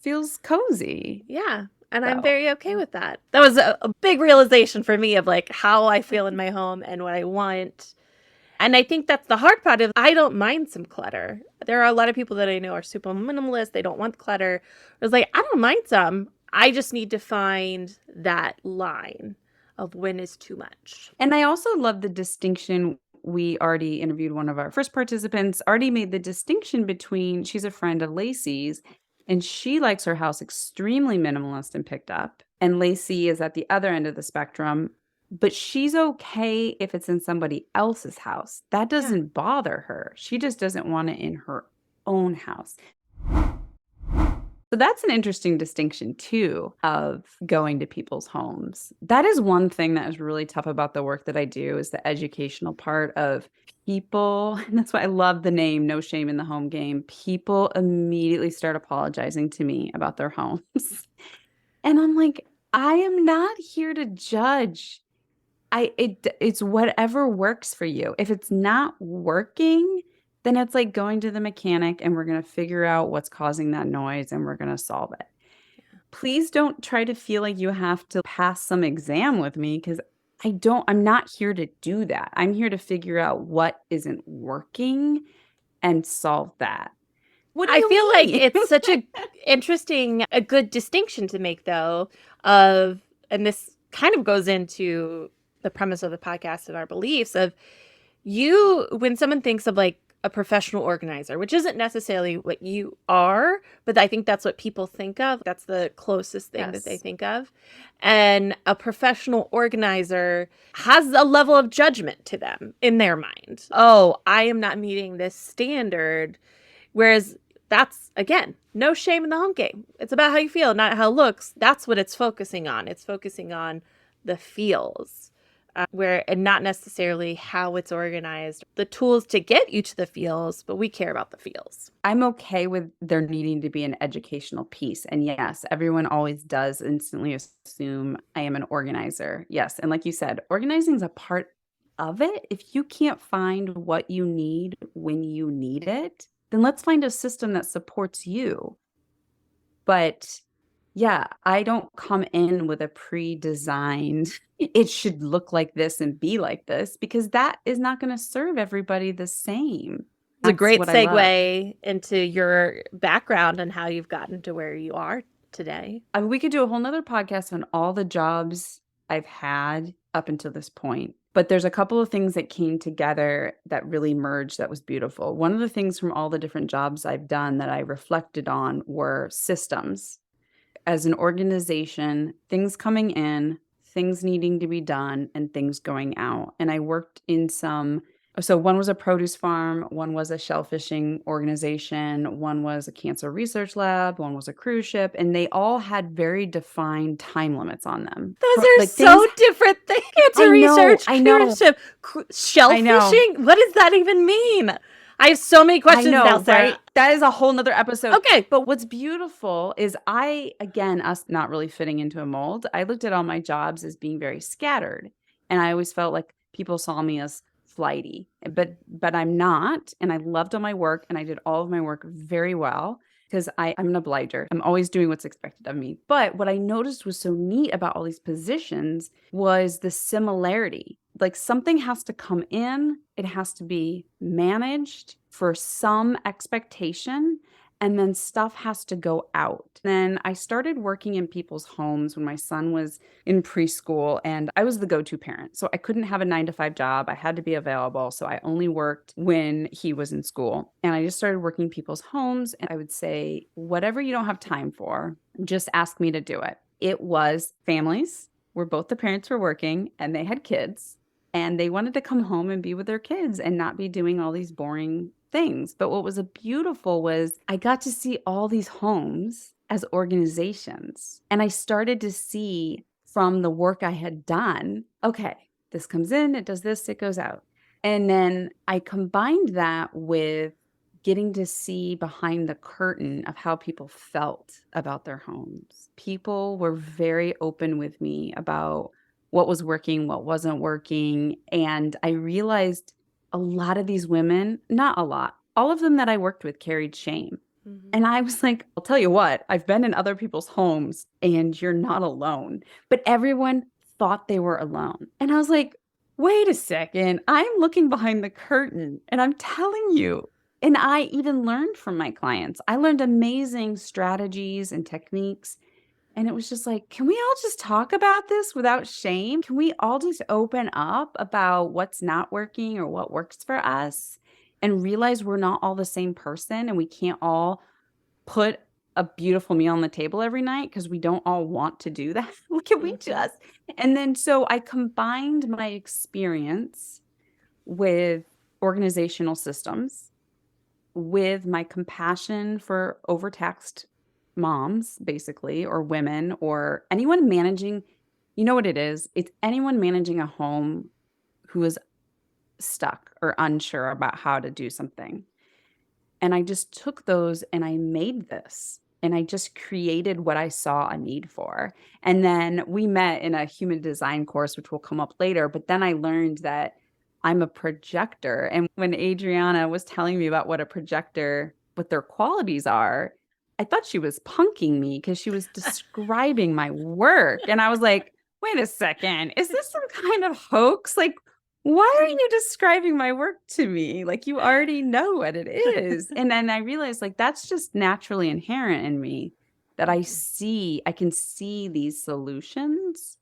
[SPEAKER 2] feels cozy.
[SPEAKER 1] Yeah. And I'm
[SPEAKER 2] So
[SPEAKER 1] very okay with that. That was a big realization for me of like how I feel in my home and what I want. And I think that's the hard part of I don't mind some clutter. There are a lot of people that I know are super minimalist. They don't want clutter. I was like, I don't mind some. I just need to find that line of when is too much.
[SPEAKER 2] and I also love the distinction. We already interviewed one of our first participants, already made the distinction between she's a friend of Lacey's and she likes her house extremely minimalist and picked up. And Lacey is at the other end of the spectrum, but she's okay if it's in somebody else's house. That
[SPEAKER 1] Yeah.
[SPEAKER 2] doesn't bother her. She just doesn't want it in her own house. So that's an interesting distinction too of going to people's homes. That is one thing that is really tough about the work that I do is the educational part of people. And that's why I love the name No Shame in the Home Game. People immediately start apologizing to me about their homes. And I'm like, I am not here to judge. It's whatever works for you. If it's not working, then it's like going to the mechanic and we're going to figure out what's causing that noise and we're going to solve it. Please don't try to feel like you have to pass some exam with me because I'm not here to do that. I'm here to figure out what isn't working and solve that. What do
[SPEAKER 1] I
[SPEAKER 2] you
[SPEAKER 1] feel like
[SPEAKER 2] mean?
[SPEAKER 1] it's such a good distinction to make though of, and this kind of goes into the premise of the podcast and our beliefs of when someone thinks of like a professional organizer, which isn't necessarily what you are, but I think that's what people think of. That's the closest thing that they
[SPEAKER 2] Yes.
[SPEAKER 1] think of. And a professional organizer has a level of judgment to them in their mind. Oh, I am not meeting this standard. Whereas that's, again, no shame in the home game. It's about how you feel, not how it looks. That's what it's focusing on. It's focusing on the feels, and not necessarily how it's organized. The tools to get you to the feels, but we care about the feels.
[SPEAKER 2] I'm okay with there needing to be an educational piece. And yes, everyone always does instantly assume I am an organizer. Yes. And like you said, organizing is a part of it. If you can't find what you need when you need it, then let's find a system that supports you. But yeah, I don't come in with a pre-designed, it should look like this and be like this, because that is not going to serve everybody the same.
[SPEAKER 1] It's a
[SPEAKER 2] That's
[SPEAKER 1] great
[SPEAKER 2] what I love.
[SPEAKER 1] segue into your background and how you've gotten to where you are today.
[SPEAKER 2] I mean, we could do a whole nother podcast on all the jobs I've had up until this point. But there's a couple of things that came together that really merged that was beautiful. One of the things from all the different jobs I've done that I reflected on were systems. As an organization, things coming in, things needing to be done, and things going out. And I worked in so one was a produce farm, one was a shellfishing organization, one was a cancer research lab, one was a cruise ship, and they all had very defined time limits on them.
[SPEAKER 1] Those are
[SPEAKER 2] Like
[SPEAKER 1] so
[SPEAKER 2] things,
[SPEAKER 1] different things.
[SPEAKER 2] I
[SPEAKER 1] Cancer
[SPEAKER 2] know,
[SPEAKER 1] research,
[SPEAKER 2] I know,
[SPEAKER 1] cruise ship,
[SPEAKER 2] I know.
[SPEAKER 1] shellfishing. What does that even mean? I have so many
[SPEAKER 2] I
[SPEAKER 1] questions now,
[SPEAKER 2] know,
[SPEAKER 1] Sarah.
[SPEAKER 2] right? That is a whole nother episode.
[SPEAKER 1] Okay.
[SPEAKER 2] But what's beautiful is us not really fitting into a mold, I looked at all my jobs as being very scattered. And I always felt like people saw me as flighty, but I'm not. And I loved all my work and I did all of my work very well. because I'm an obliger. I'm always doing what's expected of me. But what I noticed was so neat about all these positions was the similarity. Like something has to come in, it has to be managed for some expectation, and then stuff has to go out. Then I started working in people's homes when my son was in preschool, and I was the go-to parent. So I couldn't have a 9 to 5 job. I had to be available. So I only worked when he was in school. And I just started working in people's homes. And I would say, whatever you don't have time for, just ask me to do it. It was families where both the parents were working and they had kids and they wanted to come home and be with their kids and not be doing all these boring things. But what was beautiful was I got to see all these homes as organizations. And I started to see from the work I had done, okay, this comes in, it does this, it goes out. And then I combined that with getting to see behind the curtain of how people felt about their homes. People were very open with me about what was working, what wasn't working. And I realized a lot of these women, not a lot, all of them that I worked with carried shame.
[SPEAKER 1] Mhm.
[SPEAKER 2] And I was like, I'll tell you what, I've been in other people's homes and you're not alone. But everyone thought they were alone. And I was like, wait a second, I'm looking behind the curtain and I'm telling you. And I even learned from my clients. I learned amazing strategies and techniques. And it was just like, can we all just talk about this without shame? Can we all just open up about what's not working or what works for us and realize we're not all the same person and we can't all put a beautiful meal on the table every night because we don't all want to do that? Can we just? And then so I combined my experience with organizational systems, with my compassion for overtaxed moms, basically, or women, or anyone managing, you know what it is? It's anyone managing a home who is stuck or unsure about how to do something. And I just took those and I made this and I just created what I saw a need for. And then we met in a human design course, which will come up later. But then I learned that I'm a projector. And when Adriana was telling me about what a projector, what their qualities are, I thought she was punking me because she was describing my work. And I was like, wait a second, is this some kind of hoax? Like, why are you describing my work to me? Like, you already know what it is. And then I realized, like, that's just naturally inherent in me that I can see these solutions.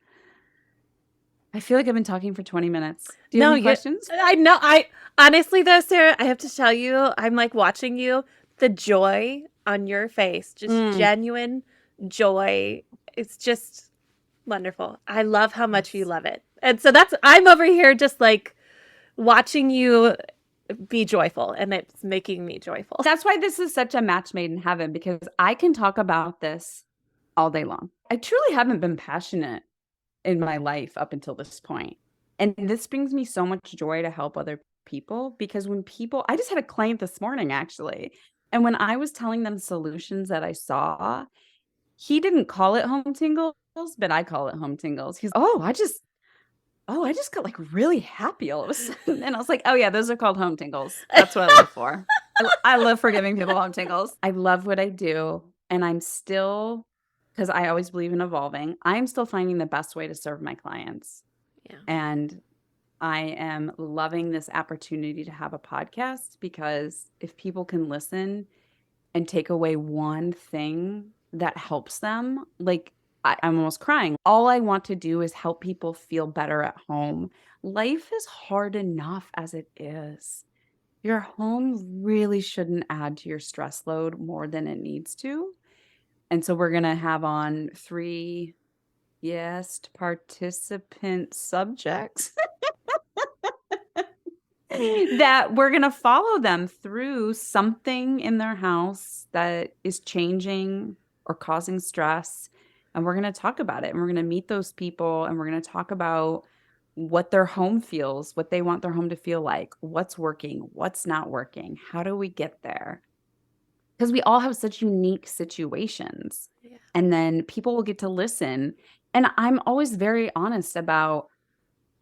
[SPEAKER 2] I feel like I've been talking for 20 minutes. Do you have any questions?
[SPEAKER 1] I know. I honestly though, Sarah, I have to tell you, I'm like watching you, the joy on your face, just genuine joy. It's just wonderful. I love how much you love it. And so I'm over here just like watching you be joyful, and it's making me joyful.
[SPEAKER 2] That's why this is such a match made in heaven, because I can talk about this all day long. I truly haven't been passionate in my life up until this point. And this brings me so much joy to help other people, because I just had a client this morning actually. And when I was telling them solutions that I saw, he didn't call it home tingles, but I call it home tingles. I just got like really happy all of a sudden. And I was like, oh yeah, those are called home tingles. That's what I live for. I live for giving people home tingles. I love what I do. And I'm still, because I always believe in evolving, I'm still finding the best way to serve my clients.
[SPEAKER 1] Yeah.
[SPEAKER 2] And I am loving this opportunity to have a podcast, because if people can listen and take away one thing that helps them, like I'm almost crying. All I want to do is help people feel better at home. Life is hard enough as it is. Your home really shouldn't add to your stress load more than it needs to. And so we're going to have on 3 guest participant subjects that we're going to follow them through something in their house that is changing or causing stress. And we're going to talk about it, and we're going to meet those people, and we're going to talk about what their home feels, what they want their home to feel like, what's working, what's not working, how do we get there? Because we all have such unique situations.
[SPEAKER 1] Yeah.
[SPEAKER 2] And then people will get to listen. And I'm always very honest about,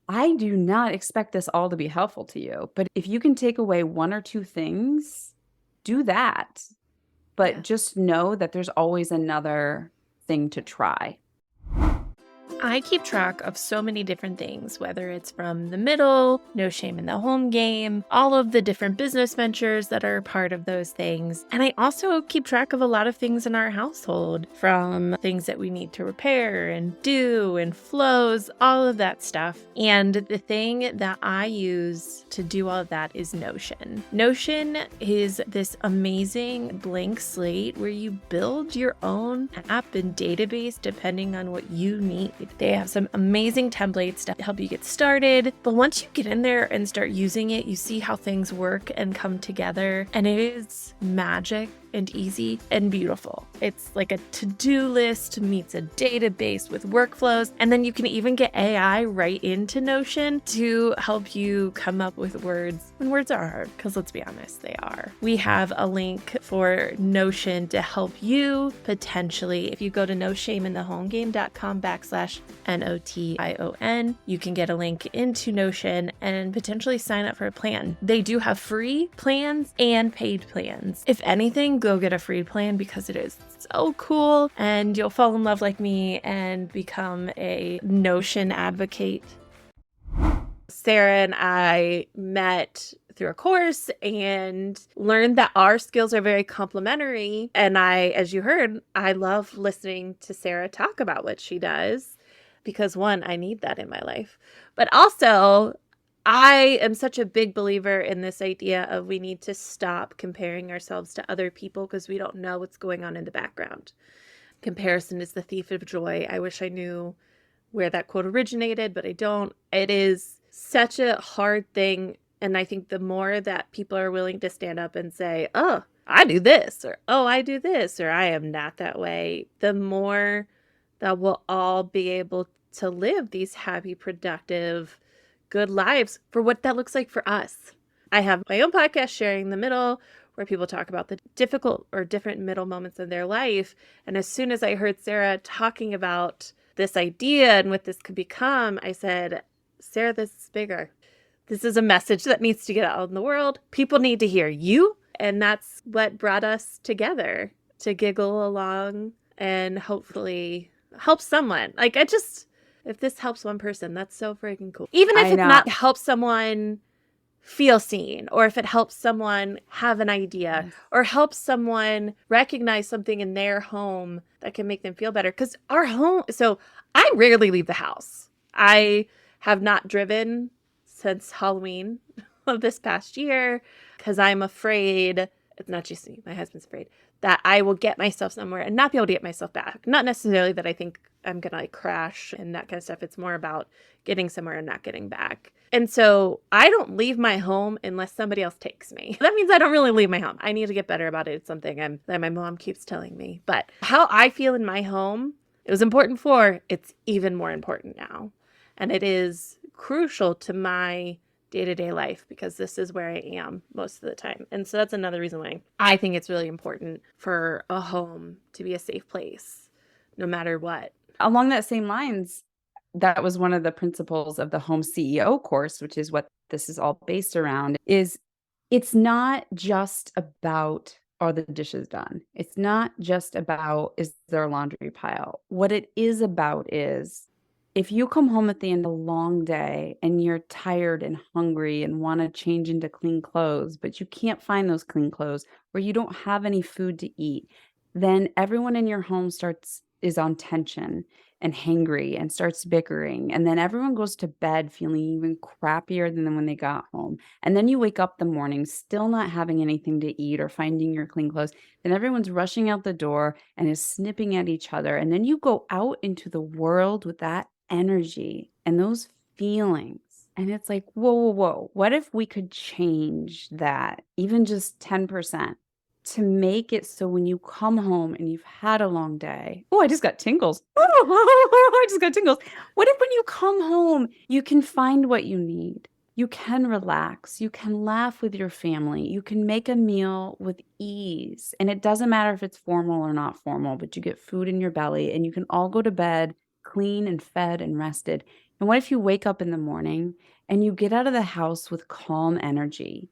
[SPEAKER 2] I do not expect this all to be helpful to you, but if you can take away 1 or 2 things, do that. but
[SPEAKER 1] Yeah.
[SPEAKER 2] just know that there's always another thing to try.
[SPEAKER 1] I keep track of so many different things, whether it's from the middle, No Shame in the Home Game, all of the different business ventures that are part of those things. And I also keep track of a lot of things in our household, from things that we need to repair and do and flows, all of that stuff. And the thing that I use to do all of that is Notion. Notion is this amazing blank slate where you build your own app and database depending on what you need. They have some amazing templates to help you get started. But once you get in there and start using it, you see how things work and come together. And it is magic and easy and beautiful. It's like a to-do list meets a database with workflows. And then you can even get AI right into Notion to help you come up with words when words are hard, because let's be honest, they are. We have a link for Notion to help you potentially. If you go to noshameinthehomegame.com/NOTION, you can get a link into Notion and potentially sign up for a plan. They do have free plans and paid plans. If anything, go get a free plan because it is so cool and you'll fall in love like me and become a Notion advocate. Sarah and I met through a course and learned that our skills are very complementary. And as you heard, I love listening to Sarah talk about what she does because, one, I need that in my life, but also I am such a big believer in this idea of we need to stop comparing ourselves to other people because we don't know what's going on in the background. Comparison is the thief of joy. I wish I knew where that quote originated, but I don't. It is such a hard thing. And I think the more that people are willing to stand up and say, oh, I do this, or oh, I do this, or I am not that way, the more that we'll all be able to live these happy, productive, good lives for what that looks like for us. I have my own podcast, Sharing the Middle, where people talk about the difficult or different middle moments in their life. And as soon as I heard Sarah talking about this idea and what this could become, I said, Sarah, this is bigger. This is a message that needs to get out in the world. People need to hear you. And that's what brought us together, to giggle along and hopefully help someone. If this helps one person, that's so freaking cool. Even if
[SPEAKER 2] I
[SPEAKER 1] it's
[SPEAKER 2] know.
[SPEAKER 1] not help someone feel seen, or if it helps someone have an idea,
[SPEAKER 2] Yes.
[SPEAKER 1] or helps someone recognize something in their home that can make them feel better. Because our home, so I rarely leave the house. I have not driven since Halloween of this past year because I'm afraid, it's not just me, my husband's afraid, that I will get myself somewhere and not be able to get myself back. Not necessarily that I think I'm going to crash and that kind of stuff. It's more about getting somewhere and not getting back. And so I don't leave my home unless somebody else takes me. That means I don't really leave my home. I need to get better about it. It's something that my mom keeps telling me. But how I feel in my home, it was important before, it's even more important now. And it is crucial to my day-to-day life because this is where I am most of the time. And so that's another reason why I think it's really important for a home to be a safe place, no matter what.
[SPEAKER 2] Along that same lines, that was one of the principles of the Home CEO course, which is what this is all based around, is it's not just about are the dishes done? It's not just about is there a laundry pile? What it is about is if you come home at the end of a long day and you're tired and hungry and want to change into clean clothes, but you can't find those clean clothes or you don't have any food to eat, then everyone in your home is on tension and hangry and starts bickering. And then everyone goes to bed feeling even crappier than when they got home. And then you wake up the morning still not having anything to eat or finding your clean clothes. Then everyone's rushing out the door and is snipping at each other. And then you go out into the world with that energy and those feelings. And it's like, whoa, whoa, whoa. What if we could change that, even just 10%? To make it so when you come home and you've had a long day, oh, I just got tingles. Oh, I just got tingles. What if when you come home, you can find what you need? You can relax. You can laugh with your family. You can make a meal with ease. And it doesn't matter if it's formal or not formal, but you get food in your belly and you can all go to bed clean and fed and rested. And what if you wake up in the morning and you get out of the house with calm energy?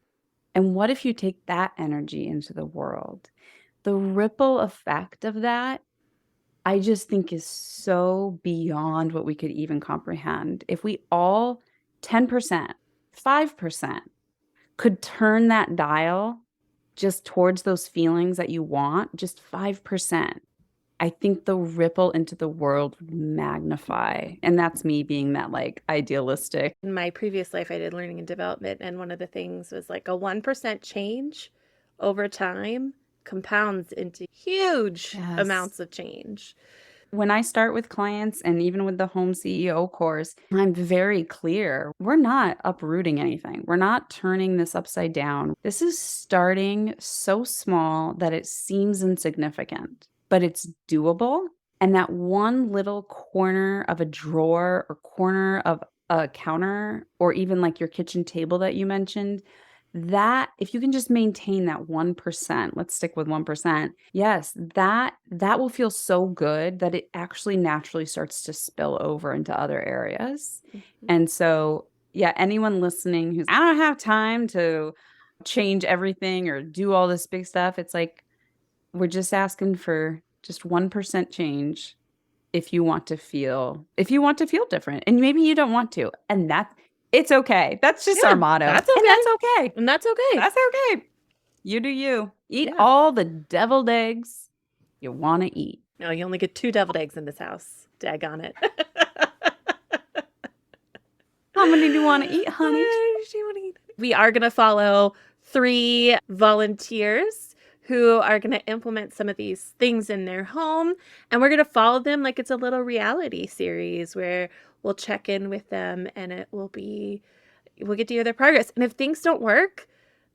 [SPEAKER 2] And what if you take that energy into the world? the ripple effect of that, I just think is so beyond what we could even comprehend. If we all 10%, 5% could turn that dial just towards those feelings that you want, just 5%, I think the ripple into the world would magnify. And that's me being that like idealistic.
[SPEAKER 1] In my previous life, I did learning and development, and one of the things was like a 1% change over time compounds into huge
[SPEAKER 2] Yes.
[SPEAKER 1] amounts of change.
[SPEAKER 2] When I start with clients and even with the home CEO course, I'm very clear. We're not uprooting anything. We're not turning this upside down. This is starting so small that it seems insignificant, but it's doable. And that one little corner of a drawer or corner of a counter or even like your kitchen table that you mentioned, that if you can just maintain that 1%, let's stick with 1%. Yes, that will feel so good that it actually naturally starts to spill over into other areas. And so, yeah, anyone listening who's I don't have time to change everything or do all this big stuff, it's like we're just asking for just 1% change if you want to feel different. And maybe you don't want to. And it's okay. That's just
[SPEAKER 1] Yeah,
[SPEAKER 2] our motto.
[SPEAKER 1] that's
[SPEAKER 2] And
[SPEAKER 1] okay.
[SPEAKER 2] that's okay.
[SPEAKER 1] And that's okay.
[SPEAKER 2] That's okay. You do you. Eat
[SPEAKER 1] Yeah.
[SPEAKER 2] all the deviled eggs you want to eat.
[SPEAKER 1] No, you only get 2 deviled eggs in this house. Daggone it.
[SPEAKER 2] How many do you want to eat, honey?
[SPEAKER 1] We are going to follow 3 volunteers who are going to implement some of these things in their home. And we're going to follow them like it's a little reality series where we'll check in with them and we'll get to hear their progress. And if things don't work,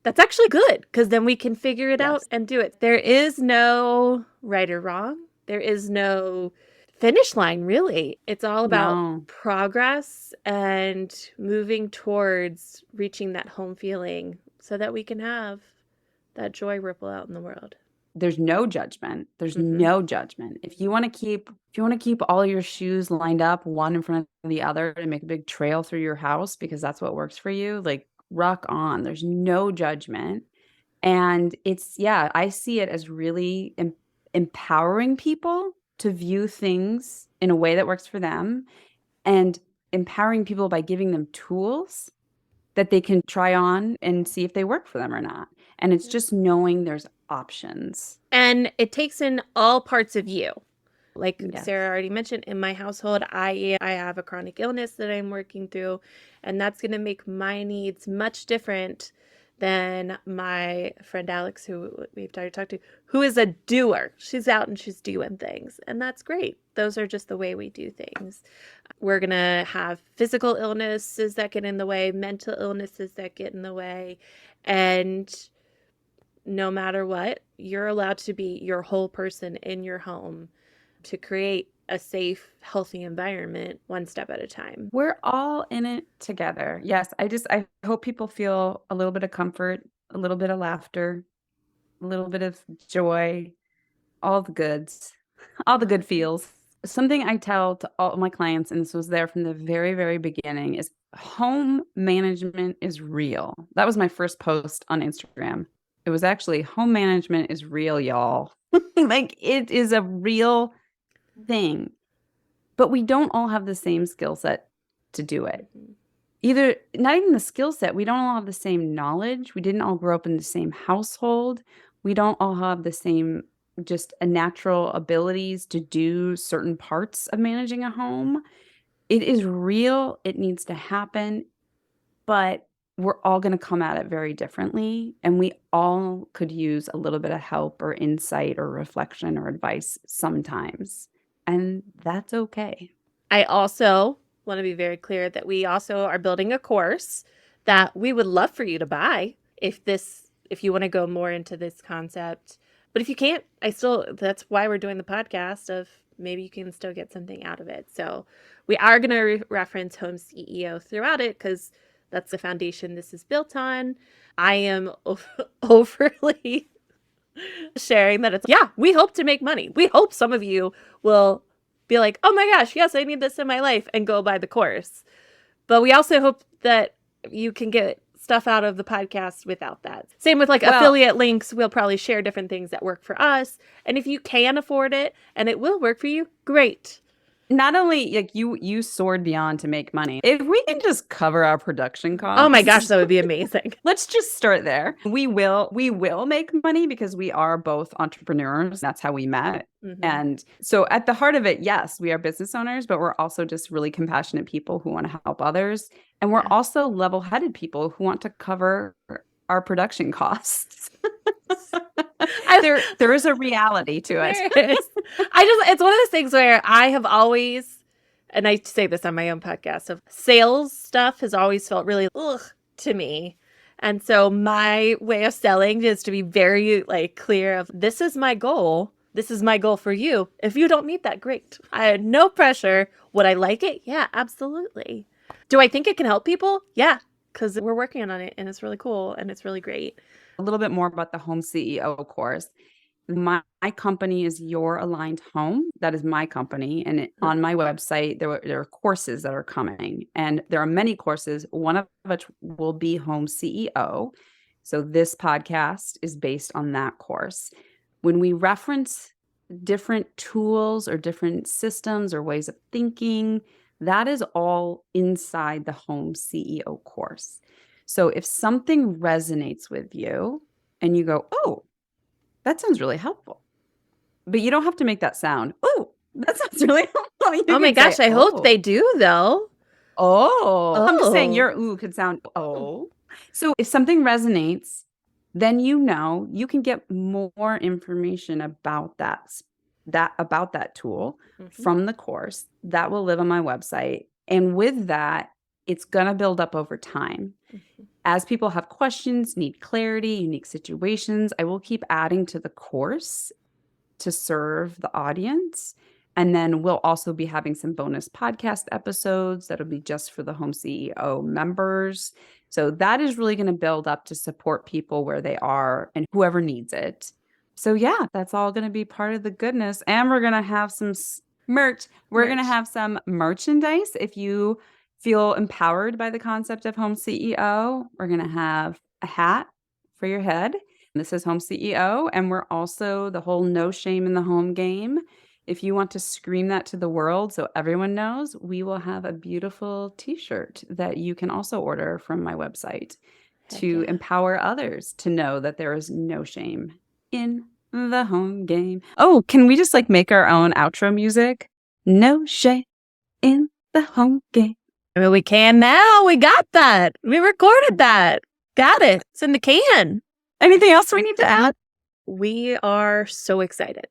[SPEAKER 1] that's actually good because then we can figure it out and do it. There is no right or wrong. There is no finish line, really. It's all about progress and moving towards reaching that home feeling so that we can have that joy ripple out in the world.
[SPEAKER 2] There's no judgment. There's no judgment. If you want to keep all your shoes lined up one in front of the other and make a big trail through your house because that's what works for you, like rock on. There's no judgment. And I see it as really empowering people to view things in a way that works for them and empowering people by giving them tools that they can try on and see if they work for them or not. And it's just knowing there's options.
[SPEAKER 1] And it takes in all parts of you. Like Sarah already mentioned, in my household, I have a chronic illness that I'm working through, and that's going to make my needs much different than my friend Alex, who we've talked to, who is a doer. She's out and she's doing things, and that's great. Those are just the way we do things. We're going to have physical illnesses that get in the way, mental illnesses that get in the way, and no matter what, you're allowed to be your whole person in your home to create a safe, healthy environment one step at a time.
[SPEAKER 2] We're all in it together. Yes, I hope people feel a little bit of comfort, a little bit of laughter, a little bit of joy, all the goods, all the good feels. Something I tell to all my clients, and this was there from the very, very beginning, is home management is real. That was my first post on Instagram. It was actually home management is real, y'all. Like it is a real thing, but we don't all have the same skill set to do it. Either not even the skill set, we don't all have the same knowledge. We didn't all grow up in the same household. We don't all have the same just a natural abilities to do certain parts of managing a home. It is real. It needs to happen, but we're all going to come at it very differently. And we all could use a little bit of help or insight or reflection or advice sometimes. And that's okay.
[SPEAKER 1] I also want to be very clear that we also are building a course that we would love for you to buy if you want to go more into this concept. But if you can't, that's why we're doing the podcast of maybe you can still get something out of it. So we are going to reference Home CEO throughout it because that's the foundation this is built on. I am overly sharing that we hope to make money. We hope some of you will be like, oh my gosh, yes, I need this in my life and go buy the course. But we also hope that you can get stuff out of the podcast without that. Same with like
[SPEAKER 2] Well-
[SPEAKER 1] affiliate links. We'll probably share different things that work for us. And if you can afford it and it will work for you, great.
[SPEAKER 2] Not only like you soared beyond to make money. If we can just cover our production costs.
[SPEAKER 1] Oh my gosh, that would be amazing.
[SPEAKER 2] Let's just start there. We will make money because we are both entrepreneurs. That's how we met.
[SPEAKER 1] Mhm.
[SPEAKER 2] And so at the heart of it, yes, we are business owners, but we're also just really compassionate people who want to help others. And we're also level-headed people who want to cover our production costs. There is a reality to it.
[SPEAKER 1] It's one of those things where I have always, and I say this on my own podcast, of sales stuff has always felt really to me. And so my way of selling is to be very like clear of this is my goal. This is my goal for you. If you don't meet that, great. I had no pressure. Would I like it? Yeah, absolutely. Do I think it can help people? Yeah, because we're working on it and it's really cool and it's really great.
[SPEAKER 2] A little bit more about the Home CEO course. My company is Your Aligned Home. That is my company. And on my website, there are courses that are coming. And there are many courses, one of which will be Home CEO. So this podcast is based on that course. When we reference different tools or different systems or ways of thinking, that is all inside the Home CEO course. So if something resonates with you and you go, oh, that sounds really helpful, but you don't have to make that sound. Oh, that sounds really helpful. You
[SPEAKER 1] Oh my
[SPEAKER 2] can
[SPEAKER 1] gosh,
[SPEAKER 2] say,
[SPEAKER 1] I hope they do though.
[SPEAKER 2] Oh, I'm just saying
[SPEAKER 1] Oh.
[SPEAKER 2] your ooh could sound oh. So if something resonates, then you know you can get more information about that tool
[SPEAKER 1] Mhm.
[SPEAKER 2] from the course that will live on my website. And with that, it's going to build up over time.
[SPEAKER 1] Mhm.
[SPEAKER 2] As people have questions, need clarity, unique situations, I will keep adding to the course to serve the audience. And then we'll also be having some bonus podcast episodes that'll be just for the Home CEO members. So that is really going to build up to support people where they are and whoever needs it. So yeah, that's all going to be part of the goodness. And we're going to have some merch. We're going to
[SPEAKER 1] Merch.
[SPEAKER 2] have some merchandise. If you feel empowered by the concept of Home CEO, we're going to have a hat for your head. This is Home CEO, and we're also the whole no shame in the home game. If you want to scream that to the world so everyone knows, we will have a beautiful t-shirt that you can also order from my website to
[SPEAKER 1] yeah.
[SPEAKER 2] empower others to know that there is no shame in the home game. Oh, can we just like make our own outro music? No shame in the home game.
[SPEAKER 1] I mean, we can now. We got that. We recorded that. Got it. It's in the can.
[SPEAKER 2] Anything else we need to add?
[SPEAKER 1] We are so excited.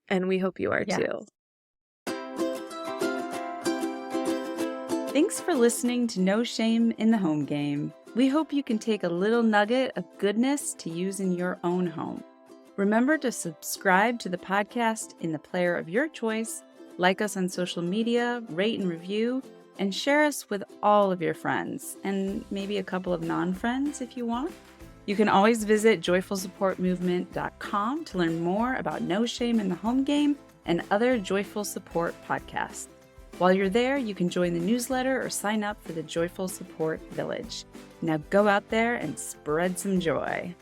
[SPEAKER 1] And we hope you are
[SPEAKER 2] Yes.
[SPEAKER 1] too.
[SPEAKER 2] Thanks for listening to No Shame in the Home Game. We hope you can take a little nugget of goodness to use in your own home. Remember to subscribe to the podcast in the player of your choice, like us on social media, rate and review, and share us with all of your friends, and maybe a couple of non-friends if you want. You can always visit joyfulsupportmovement.com to learn more about No Shame in the Home Game and other Joyful Support podcasts. While you're there, you can join the newsletter or sign up for the Joyful Support Village. Now go out there and spread some joy.